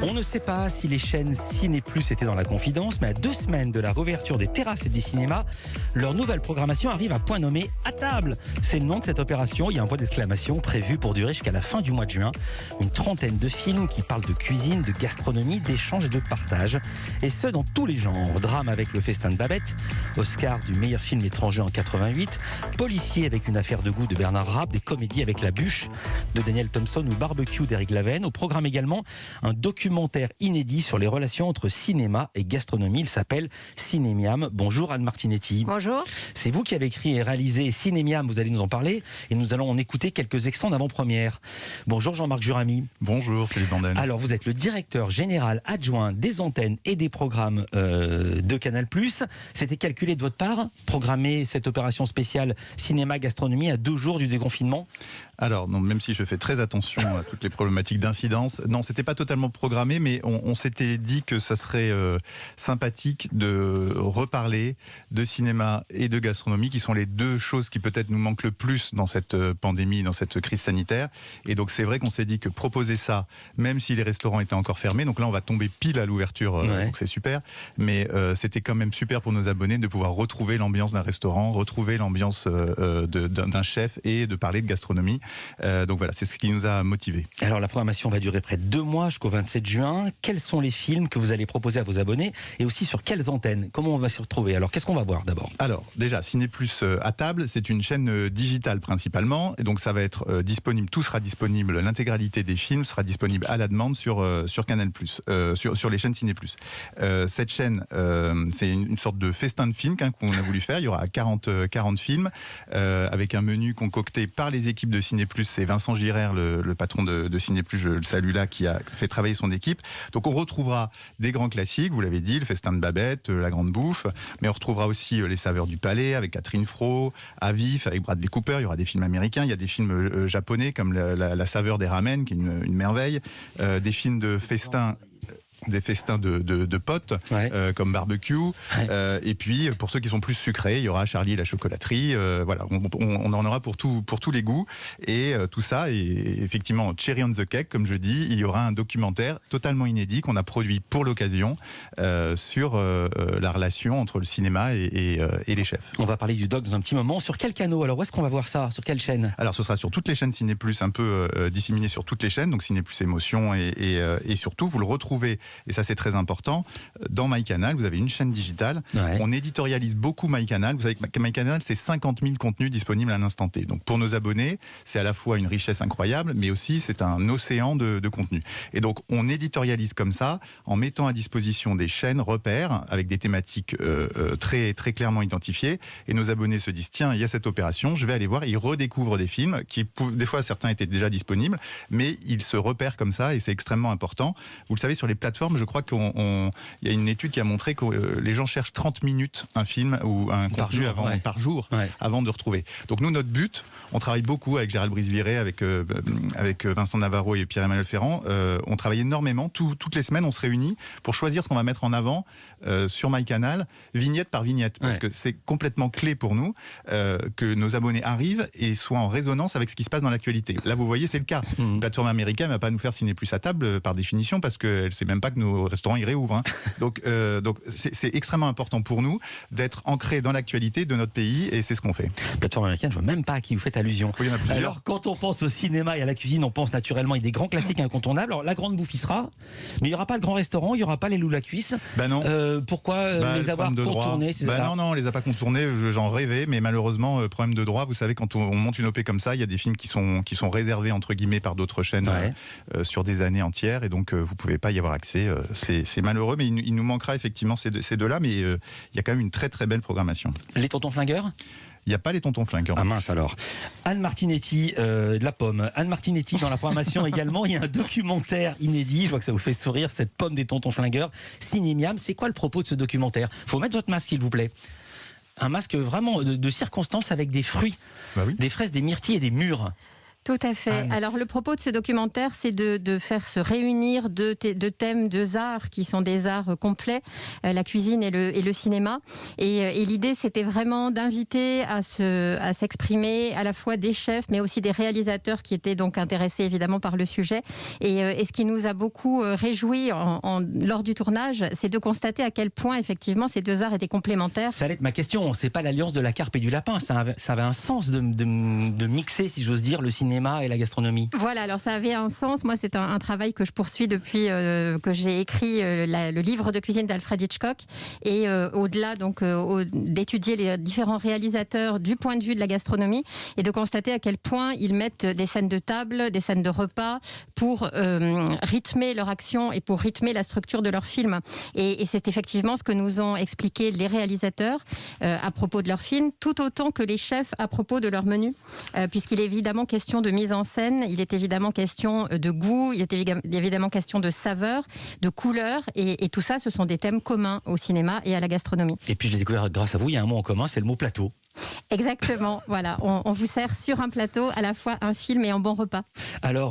On ne sait pas si les chaînes Ciné+ étaient dans la confidence, mais à 2 semaines de la réouverture des terrasses et des cinémas, leur nouvelle programmation arrive à point nommé À table. C'est le nom de cette opération. Il y a un point d'exclamation prévu pour durer jusqu'à la fin du mois de juin. Une trentaine de films qui parlent de cuisine, de gastronomie, d'échange et de partage. Et ce, dans tous les genres. Drame avec Le Festin de Babette, Oscar du meilleur film étranger en 88, policier avec Une affaire de goût de Bernard Rapp, des comédies avec La Bûche de Daniel Thompson ou Barbecue d'Éric Laven. Au programme également un documentaire inédit sur les relations entre cinéma et gastronomie. Il s'appelle Cinémiam. Bonjour Anne Martinetti. Bonjour. C'est vous qui avez écrit et réalisé Cinémiam, vous allez nous en parler et nous allons en écouter quelques extraits d'avant-première. Bonjour Jean-Marc Juramy. Bonjour Philippe Vandel. Alors vous êtes le directeur général adjoint des antennes et des programmes de Canal+. C'était calculé de votre part, programmer cette opération spéciale cinéma-gastronomie à 2 jours du déconfinement? Alors, non, même si je fais très attention à toutes les problématiques d'incidence, non, c'était pas totalement programmé, mais on s'était dit que ça serait sympathique de reparler de cinéma et de gastronomie, qui sont les 2 choses qui peut-être nous manquent le plus dans cette pandémie, dans cette crise sanitaire. Et donc c'est vrai qu'on s'est dit que proposer ça, même si les restaurants étaient encore fermés, donc là on va tomber pile à l'ouverture, donc c'est super, mais c'était quand même super pour nos abonnés de pouvoir retrouver l'ambiance d'un restaurant, retrouver l'ambiance d'un chef et de parler de gastronomie. Donc voilà, c'est ce qui nous a motivés. Alors la programmation va durer près de 2 mois jusqu'au 27 juin. Quels sont les films que vous allez proposer à vos abonnés et aussi sur quelles antennes? Comment on va s'y retrouver? Alors qu'est-ce qu'on va voir d'abord? Alors déjà, Ciné+ à table, c'est une chaîne digitale principalement, et donc ça va être disponible, tout sera disponible, l'intégralité des films sera disponible à la demande sur Canal+, sur les chaînes Ciné+. Cette chaîne, c'est une sorte de festin de films qu'on a voulu faire. Il y aura 40 films avec un menu concocté par les équipes de Ciné+. C'est Vincent Girard, le patron de Ciné+, je le salue là, qui a fait travailler son équipe. Donc on retrouvera des grands classiques, vous l'avez dit, Le Festin de Babette, La Grande Bouffe, mais on retrouvera aussi Les Saveurs du Palais avec Catherine Fro, À vif avec Bradley Cooper. Il y aura des films américains, il y a des films japonais comme la saveur des ramen, qui est une merveille, des films de festins. Des festins de potes, comme Barbecue, et puis pour ceux qui sont plus sucrés, il y aura Charlie et la chocolaterie. Voilà, on en aura pour tous les goûts, et tout ça, et effectivement cherry on the cake, comme je dis, il y aura un documentaire totalement inédit qu'on a produit pour l'occasion sur la relation entre le cinéma et les chefs. On va parler du doc dans un petit moment. Sur quel canal? Alors où est-ce qu'on va voir ça? Sur quelle chaîne? Alors ce sera sur toutes les chaînes Ciné+, un peu disséminées sur toutes les chaînes, donc Ciné+ Émotion, et surtout vous le retrouvez, et ça c'est très important, dans MyCanal, vous avez une chaîne digitale. On éditorialise beaucoup MyCanal. Vous savez que MyCanal, c'est 50 000 contenus disponibles à l'instant T. Donc pour nos abonnés, c'est à la fois une richesse incroyable, mais aussi c'est un océan de contenus. Et donc on éditorialise comme ça, en mettant à disposition des chaînes repères, avec des thématiques très, très clairement identifiées. Et nos abonnés se disent, tiens, il y a cette opération, je vais aller voir. Ils redécouvrent des films qui, des fois, certains étaient déjà disponibles, mais ils se repèrent comme ça, et c'est extrêmement important. Vous le savez, sur les plateformes, je crois qu'il y a une étude qui a montré que les gens cherchent 30 minutes un film ou un contenu par jour avant de retrouver. Donc nous, notre but, on travaille beaucoup avec Gérald Brice-Viré, avec Vincent Navarro et Pierre-Emmanuel Ferrand. On travaille énormément. Toutes les semaines, on se réunit pour choisir ce qu'on va mettre en avant sur MyCanal, vignette par vignette. Parce que c'est complètement clé pour nous que nos abonnés arrivent et soient en résonance avec ce qui se passe dans l'actualité. Là, vous voyez, c'est le cas. La plateforme américaine ne va pas nous faire Ciné+ à table par définition, parce qu'elle ne sait même pas que nos restaurants y réouvrent. Donc c'est extrêmement important pour nous d'être ancrés dans l'actualité de notre pays, et c'est ce qu'on fait. Plateforme américaine, je ne vois même pas à qui vous faites allusion. Oui, il y en a plusieurs. Alors quand on pense au cinéma et à la cuisine, on pense naturellement à des grands classiques incontournables. Alors La Grande Bouffe y sera, mais il n'y aura pas le grand restaurant, il n'y aura pas les loups la cuisse. Non. Pourquoi les avoir contournés? Non, on les a pas contournés, j'en rêvais, mais malheureusement, problème de droit. Vous savez, quand on monte une OP comme ça, il y a des films qui sont réservés entre guillemets par d'autres chaînes sur des années entières, et donc vous pouvez pas y avoir accès. C'est malheureux, mais il nous manquera effectivement ces 2-là, mais il y a quand même une très très belle programmation. Les tontons flingueurs? Il n'y a pas les tontons flingueurs. Ah mince alors. Anne Martinetti, de la pomme. Anne Martinetti, dans la programmation également, il y a un documentaire inédit. Je vois que ça vous fait sourire, cette pomme des tontons flingueurs. Cinémiam, c'est quoi le propos de ce documentaire? Faut mettre votre masque, s'il vous plaît. Un masque vraiment de circonstance avec des fruits, des fraises, des myrtilles et des mûres. Tout à fait. Alors le propos de ce documentaire, c'est de faire se réunir deux thèmes, deux arts qui sont des arts complets, la cuisine et le cinéma. Et l'idée, c'était vraiment d'inviter à s'exprimer à la fois des chefs, mais aussi des réalisateurs qui étaient donc intéressés évidemment par le sujet. Et ce qui nous a beaucoup réjoui lors du tournage, c'est de constater à quel point effectivement ces deux arts étaient complémentaires. Ça allait être ma question. C'est pas l'alliance de la carpe et du lapin. Ça avait un sens de mixer, si j'ose dire, le cinéma et la gastronomie. Voilà, alors ça avait un sens. Moi, c'est un travail que je poursuis depuis que j'ai écrit le livre de cuisine d'Alfred Hitchcock. Et au-delà donc d'étudier les différents réalisateurs du point de vue de la gastronomie et de constater à quel point ils mettent des scènes de table, des scènes de repas pour rythmer leur action et pour rythmer la structure de leur film. Et c'est effectivement ce que nous ont expliqué les réalisateurs à propos de leur film, tout autant que les chefs à propos de leur menu, puisqu'il est évidemment question de mise en scène, il est évidemment question de goût, il est évidemment question de saveur, de couleur, et tout ça, ce sont des thèmes communs au cinéma et à la gastronomie. Et puis je l'ai découvert grâce à vous, il y a un mot en commun, c'est le mot plateau. Exactement, voilà, on vous sert sur un plateau à la fois un film et un bon repas. Alors,